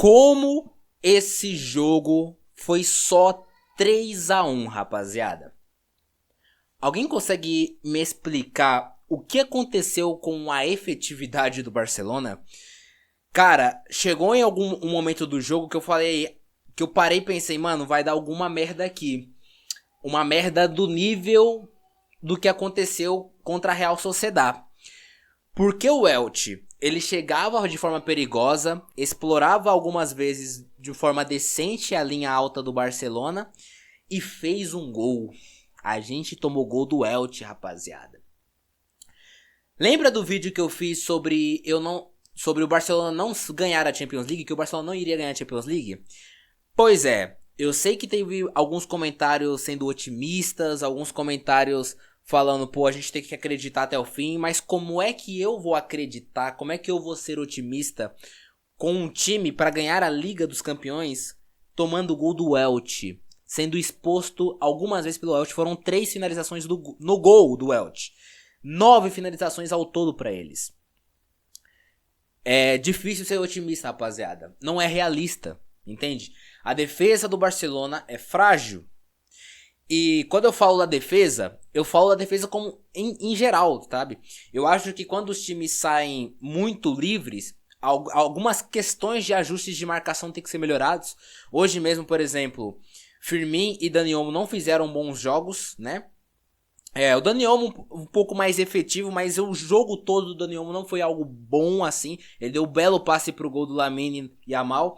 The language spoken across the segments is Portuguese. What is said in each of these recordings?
Como esse jogo foi só 3-1, rapaziada? Alguém consegue me explicar o que aconteceu com a efetividade do Barcelona? Cara, chegou em um momento do jogo que eu falei, que eu parei e pensei, mano, vai dar alguma merda aqui. Uma merda do nível do que aconteceu contra a Real Sociedad. Porque o Elche, ele chegava de forma perigosa, explorava algumas vezes de forma decente a linha alta do Barcelona e fez um gol. A gente tomou gol do Elche, rapaziada. Lembra do vídeo que eu fiz sobre o Barcelona não ganhar a Champions League, que o Barcelona não iria ganhar a Champions League? Pois é, eu sei que teve alguns comentários sendo otimistas, alguns comentários falando, pô, a gente tem que acreditar até o fim, mas como é que eu vou acreditar, como é que eu vou ser otimista com um time para ganhar a Liga dos Campeões tomando o gol do Elche, sendo exposto algumas vezes pelo Elche? Foram 3 finalizações no gol do Elche, 9 finalizações ao todo para eles. É difícil ser otimista, rapaziada, não é realista, entende? A defesa do Barcelona é frágil. E quando eu falo da defesa como em geral, sabe? Eu acho que quando os times saem muito livres, algumas questões de ajustes de marcação tem que ser melhorados. Hoje mesmo, por exemplo, Firmino e Dani Olmo não fizeram bons jogos, né? O Dani Olmo um pouco mais efetivo, mas o jogo todo do Dani Olmo não foi algo bom assim. Ele deu um belo passe pro gol do Lamine Yamal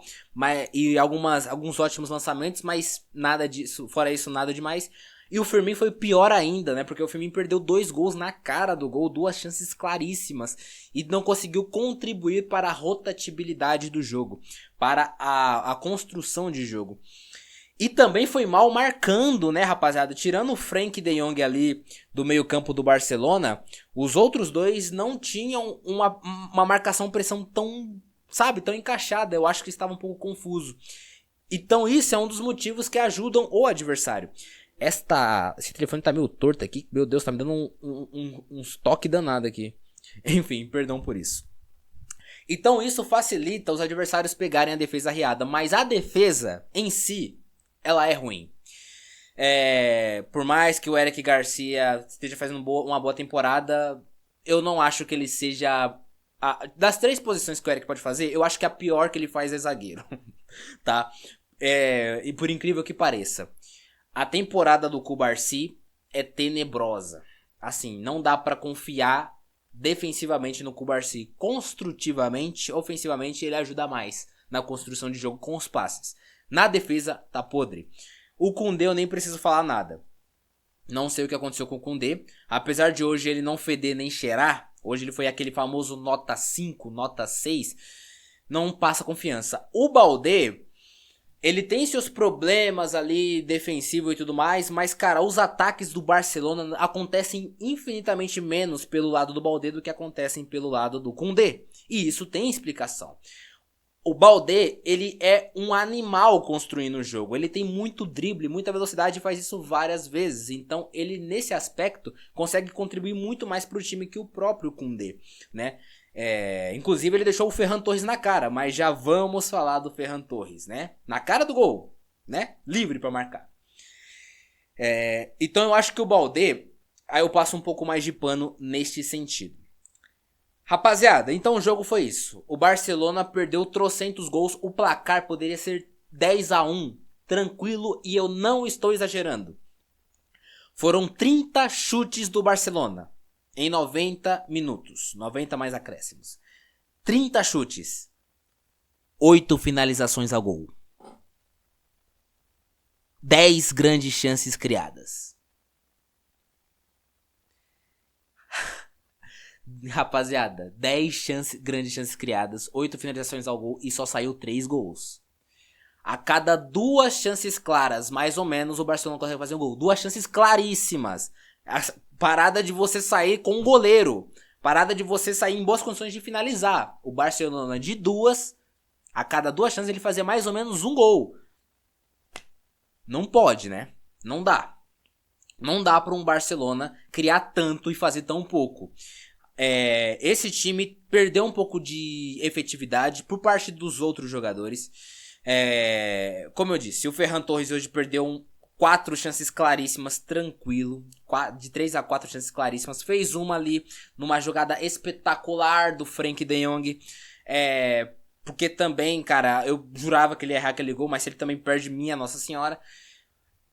e alguns ótimos lançamentos, mas nada disso, fora isso, nada demais. E o Firmino foi pior ainda, né? Porque o Firmino perdeu 2 gols na cara do gol, 2 chances claríssimas, e não conseguiu contribuir para a rotatividade do jogo, para a construção de jogo. E também foi mal marcando, né, rapaziada? Tirando o Frenkie de Jong ali do meio campo do Barcelona, os outros dois não tinham uma marcação-pressão tão, sabe, tão encaixada. Eu acho que estava um pouco confuso. Então isso é um dos motivos que ajudam o adversário. Esse telefone tá meio torto aqui. Meu Deus, tá me dando uns toques danado aqui. Enfim, perdão por isso. Então isso facilita os adversários pegarem a defesa arriada. Mas a defesa em si, ela é ruim. Por mais que o Eric Garcia esteja fazendo uma boa temporada, eu não acho que ele seja... das 3 posições que o Eric pode fazer, eu acho que a pior que ele faz é zagueiro. Tá? E por incrível que pareça, a temporada do Cubarsí é tenebrosa. Assim, não dá pra confiar defensivamente no Cubarsí. Construtivamente, ofensivamente, ele ajuda mais na construção de jogo com os passes. Na defesa, tá podre. O Koundé eu nem preciso falar nada. Não sei o que aconteceu com o Koundé. Apesar de hoje ele não feder nem cheirar, hoje ele foi aquele famoso nota 5, nota 6, não passa confiança. O Baldé, ele tem seus problemas ali, defensivo e tudo mais, mas, cara, os ataques do Barcelona acontecem infinitamente menos pelo lado do Baldé do que acontecem pelo lado do Koundé. E isso tem explicação. O Baldé, ele é um animal construindo o jogo. Ele tem muito drible, muita velocidade e faz isso várias vezes. Então, ele, nesse aspecto, consegue contribuir muito mais pro time que o próprio Koundé, né? Inclusive, ele deixou o Ferran Torres na cara, mas já vamos falar do Ferran Torres, né? Na cara do gol, né? Livre para marcar. Então, eu acho que o Baldé, aí eu passo um pouco mais de pano neste sentido. Rapaziada, então o jogo foi isso. O Barcelona perdeu trocentos gols. O placar poderia ser 10-1. Tranquilo, e eu não estou exagerando. Foram 30 chutes do Barcelona em 90 minutos. 90 mais acréscimos. 30 chutes. 8 finalizações ao gol. 10 grandes chances criadas. Rapaziada, 10 grandes chances criadas, 8 finalizações ao gol e só saiu 3 gols. A cada 2 chances claras, mais ou menos, o Barcelona consegue fazer um gol. 2 chances claríssimas. Parada de você sair com um goleiro. Parada de você sair em boas condições de finalizar. O Barcelona de 2, a cada 2 chances ele fazia mais ou menos um gol. Não pode, né? Não dá. Não dá para um Barcelona criar tanto e fazer tão pouco. Esse time perdeu um pouco de efetividade por parte dos outros jogadores. Como eu disse, o Ferran Torres hoje perdeu 4 chances claríssimas, tranquilo. De 3 a 4 chances claríssimas. Fez uma ali numa jogada espetacular do Frenkie de Jong. Porque também, cara, eu jurava que ele ia errar aquele gol, mas se ele também perde, minha Nossa Senhora,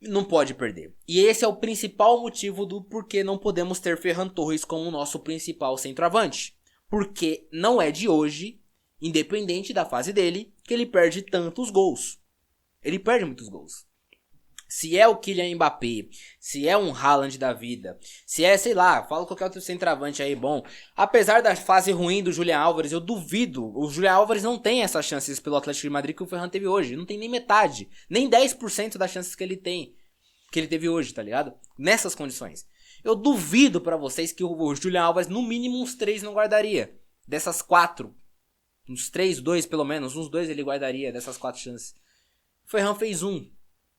não pode perder. E esse é o principal motivo do porquê não podemos ter Ferran Torres como o nosso principal centroavante. Porque não é de hoje, independente da fase dele, que ele perde tantos gols. Ele perde muitos gols. Se é o Kylian Mbappé, se é um Haaland da vida, se é, sei lá, fala qualquer outro centroavante aí bom. Apesar da fase ruim do Julián Álvares, eu duvido. O Julián Álvares não tem essas chances pelo Atlético de Madrid que o Ferran teve hoje. Não tem nem metade, nem 10% das chances que ele tem, que ele teve hoje, tá ligado? Nessas condições. Eu duvido pra vocês que o Julián Álvares, no mínimo uns 3 não guardaria. Dessas 4, uns 3, 2 pelo menos, uns 2 ele guardaria dessas 4 chances. O Ferran fez 1.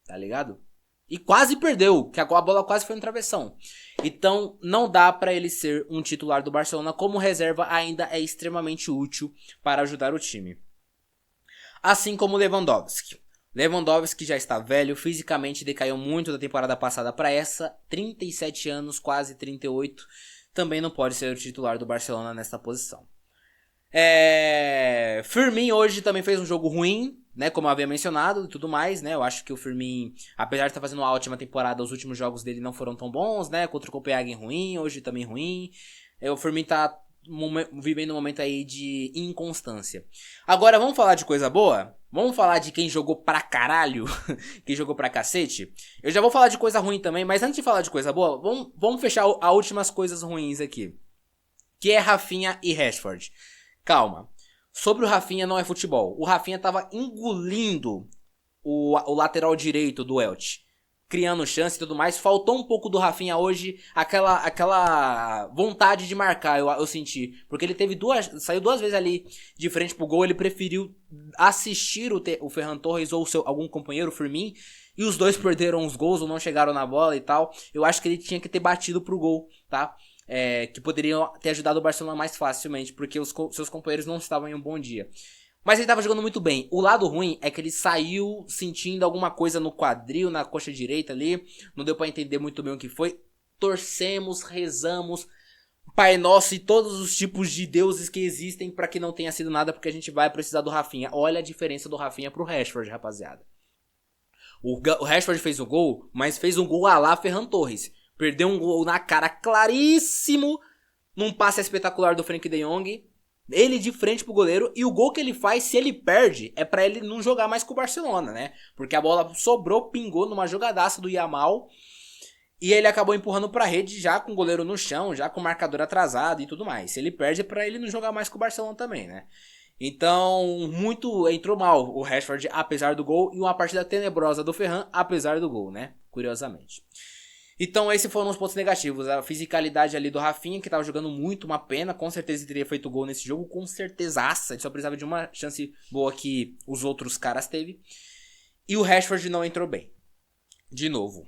Tá ligado? E quase perdeu, que a bola quase foi no travessão. Então não dá pra ele ser um titular do Barcelona. Como reserva ainda é extremamente útil para ajudar o time. Assim como Lewandowski. Lewandowski já está velho, fisicamente decaiu muito da temporada passada para essa. 37 anos, quase 38. Também não pode ser o titular do Barcelona nessa posição. Firmino hoje também fez um jogo ruim, né, como eu havia mencionado e tudo mais, né, eu acho que o Firmino, apesar de estar fazendo uma ótima temporada, os últimos jogos dele não foram tão bons, né, contra o Copenhagen ruim, hoje também ruim, o Firmino tá vivendo um momento aí de inconstância. Agora vamos falar de coisa boa? Vamos falar de quem jogou pra caralho, quem jogou pra cacete? Eu já vou falar de coisa ruim também, mas antes de falar de coisa boa, vamos fechar as últimas coisas ruins aqui, que é Rafinha e Rashford. Calma. Sobre o Rafinha não é futebol. O Rafinha tava engolindo o lateral direito do Elche, criando chance e tudo mais. Faltou um pouco do Rafinha hoje, aquela vontade de marcar, eu senti. Porque ele saiu 2 vezes ali de frente pro gol, ele preferiu assistir o Ferran Torres ou algum companheiro, o Firmino, e os dois perderam os gols ou não chegaram na bola e tal. Eu acho que ele tinha que ter batido pro gol, tá? Que poderiam ter ajudado o Barcelona mais facilmente, porque os seus companheiros não estavam em um bom dia. Mas ele estava jogando muito bem. O lado ruim é que ele saiu sentindo alguma coisa no quadril, na coxa direita ali. Não deu pra entender muito bem o que foi. Torcemos, rezamos, Pai Nosso e todos os tipos de deuses que existem pra que não tenha sido nada, porque a gente vai precisar do Rafinha. Olha a diferença do Rafinha pro Rashford, rapaziada. O Rashford fez o gol, mas fez um gol à la Ferran Torres. Perdeu um gol na cara claríssimo, num passe espetacular do Frenkie de Jong. Ele de frente pro goleiro. E o gol que ele faz, se ele perde, é pra ele não jogar mais com o Barcelona, né? Porque a bola sobrou, pingou numa jogadaça do Yamal. E ele acabou empurrando pra rede já com o goleiro no chão, já com o marcador atrasado e tudo mais. Se ele perde, é pra ele não jogar mais com o Barcelona também, né? Então, entrou mal o Rashford, apesar do gol. E uma partida tenebrosa do Ferran, apesar do gol, né? Curiosamente. Então esses foram os pontos negativos. A fisicalidade ali do Rafinha, que tava jogando muito, uma pena. Com certeza teria feito gol nesse jogo, com certezaça. Ele só precisava de uma chance boa que os outros caras teve. E o Rashford não entrou bem. De novo.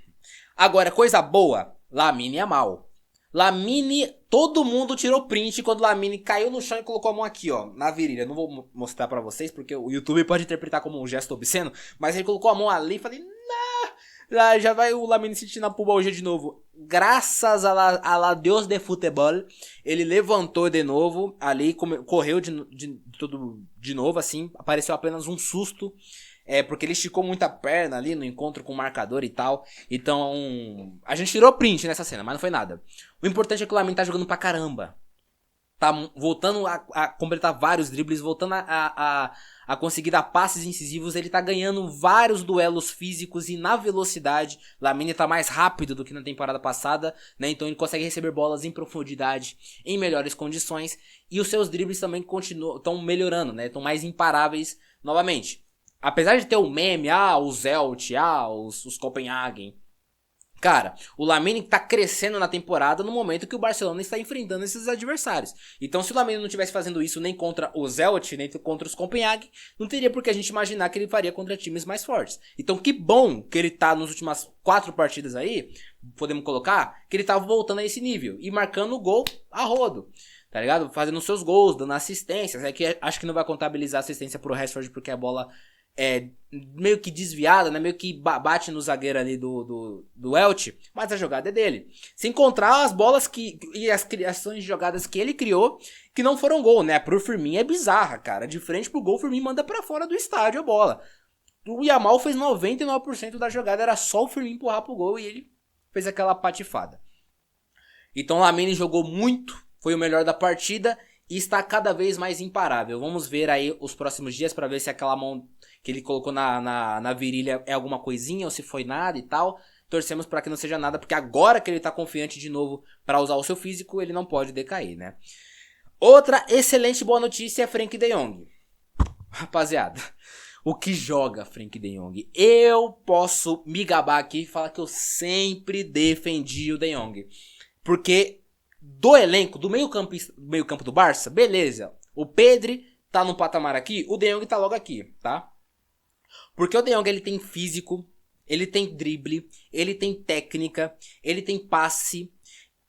Agora, coisa boa, Lamine Yamal. Lamine, todo mundo tirou print quando Lamine caiu no chão e colocou a mão aqui, ó, na virilha. Não vou mostrar pra vocês, porque o YouTube pode interpretar como um gesto obsceno. Mas ele colocou a mão ali e falei, já vai o Lamine sentir na pubalgia de novo. Graças a la Deus de futebol, ele levantou de novo ali, correu de novo, assim. Apareceu apenas um susto, porque ele esticou muita perna ali no encontro com o marcador e tal. Então, a gente tirou print nessa cena, mas não foi nada. O importante é que o Lamine tá jogando pra caramba. Tá voltando a completar vários dribles, voltando a conseguir dar passes incisivos. Ele tá ganhando vários duelos físicos e na velocidade. Lamine tá mais rápido do que na temporada passada, né? Então ele consegue receber bolas em profundidade, em melhores condições. E os seus dribles também estão melhorando, né? Estão mais imparáveis novamente. Apesar de ter o meme, o Zelt, os Copenhagen. Cara, o Lamine tá crescendo na temporada no momento que o Barcelona está enfrentando esses adversários. Então, se o Lamine não estivesse fazendo isso nem contra o Zelt, nem contra os Copenhagen, não teria por que a gente imaginar que ele faria contra times mais fortes. Então, que bom que ele tá nas últimas 4 partidas aí, podemos colocar, que ele tá voltando a esse nível e marcando o gol a rodo. tá ligado? Fazendo seus gols, dando assistências. É que acho que não vai contabilizar assistência pro Rashford porque a bola é meio que desviada, né? Meio que bate no zagueiro ali do Elche, mas a jogada é dele. Se encontrar as bolas e as criações de jogadas que ele criou, que não foram gol, né? Pro Firmino é bizarra, cara. De frente pro gol, o Firmino manda pra fora do estádio a bola. O Yamal fez 99% da jogada, era só o Firmino empurrar pro gol e ele fez aquela patifada. Então o Lamine jogou muito, foi o melhor da partida e está cada vez mais imparável. Vamos ver aí os próximos dias para ver se aquela mão que ele colocou na virilha é alguma coisinha ou se foi nada e tal. Torcemos para que não seja nada, porque agora que ele tá confiante de novo para usar o seu físico, ele não pode decair, né? Outra excelente boa notícia é Frenkie de Jong. Rapaziada, o que joga Frenkie de Jong? Eu posso me gabar aqui e falar que eu sempre defendi o De Jong. Porque do elenco, do meio campo do Barça, beleza. O Pedri tá no patamar aqui, o De Jong tá logo aqui, tá? Porque o De Jong ele tem físico, ele tem drible, ele tem técnica, ele tem passe.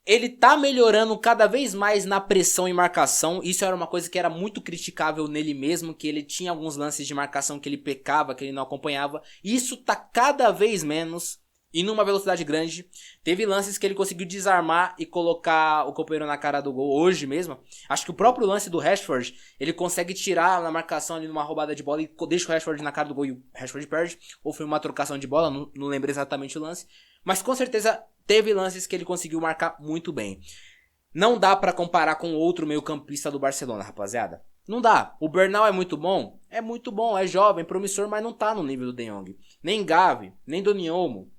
Ele tá melhorando cada vez mais na pressão e marcação. Isso era uma coisa que era muito criticável nele mesmo, que ele tinha alguns lances de marcação que ele pecava, que ele não acompanhava. Isso tá cada vez menos e numa velocidade grande. Teve lances que ele conseguiu desarmar e colocar o companheiro na cara do gol hoje mesmo. Acho que o próprio lance do Rashford, ele consegue tirar na marcação ali numa roubada de bola e deixa o Rashford na cara do gol e o Rashford perde. Ou foi uma trocação de bola, não lembro exatamente o lance. Mas com certeza teve lances que ele conseguiu marcar muito bem. Não dá pra comparar com outro meio campista do Barcelona, rapaziada. Não dá. O Bernal é muito bom, é jovem, promissor, mas não tá no nível do De Jong. Nem Gavi, nem Dani Olmo.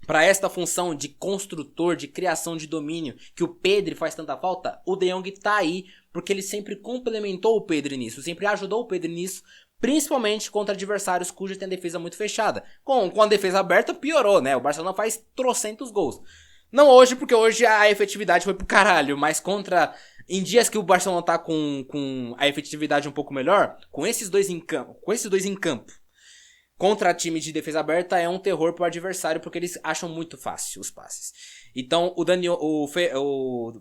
Para esta função de construtor, de criação de domínio, que o Pedri faz tanta falta, o De Jong tá aí, porque ele sempre complementou o Pedri nisso, sempre ajudou o Pedri nisso, principalmente contra adversários cujos tem a defesa muito fechada. Com a defesa aberta piorou, né? O Barcelona faz trocentos gols. Não hoje, porque hoje a efetividade foi pro caralho, mas em dias que o Barcelona tá com a efetividade um pouco melhor, com esses dois em campo, contra time de defesa aberta é um terror pro adversário, porque eles acham muito fácil os passes. Então o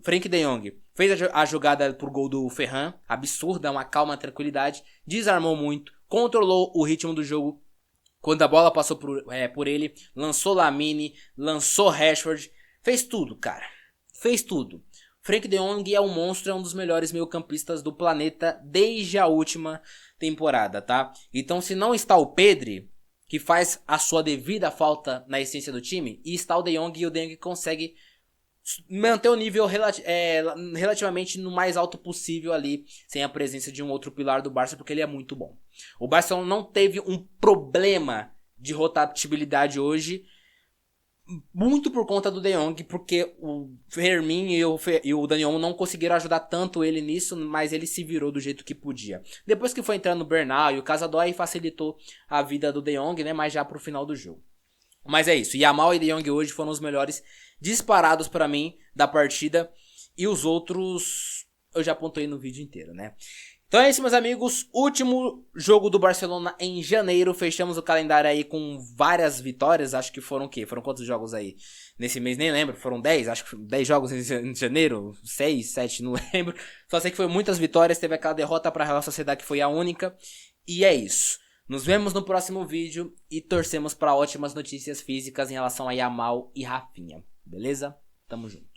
Frenkie de Jong fez a jogada pro gol do Ferran, absurda, uma calma, tranquilidade, desarmou muito, controlou o ritmo do jogo quando a bola passou por ele, lançou Lamine, lançou Rashford, fez tudo, cara, fez tudo. Frenkie de Jong é um monstro, é um dos melhores meio-campistas do planeta desde a última temporada, tá? Então se não está o Pedri, que faz a sua devida falta na essência do time, e está o De Jong, e o De Jong consegue manter o nível relativamente no mais alto possível ali, sem a presença de um outro pilar do Barça, porque ele é muito bom. O Barcelona não teve um problema de rotatividade hoje, muito por conta do De Jong, porque o Fermin e o Dani Olmo não conseguiram ajudar tanto ele nisso, mas ele se virou do jeito que podia. Depois que foi entrando o Bernal e o Casadói, facilitou a vida do De Jong, né, mas já pro final do jogo. Mas é isso, Yamal e De Jong hoje foram os melhores disparados pra mim da partida, e os outros eu já apontei no vídeo inteiro, né. Então é isso, meus amigos, último jogo do Barcelona em janeiro, fechamos o calendário aí com várias vitórias, acho que foram o quê? Foram quantos jogos aí nesse mês? Nem lembro, foram 10, acho que 10 jogos em janeiro, 6, 7, não lembro, só sei que foi muitas vitórias, teve aquela derrota para a Real Sociedade que foi a única, e é isso. Nos vemos no próximo vídeo e torcemos para ótimas notícias físicas em relação a Yamal e Rafinha, beleza? Tamo junto.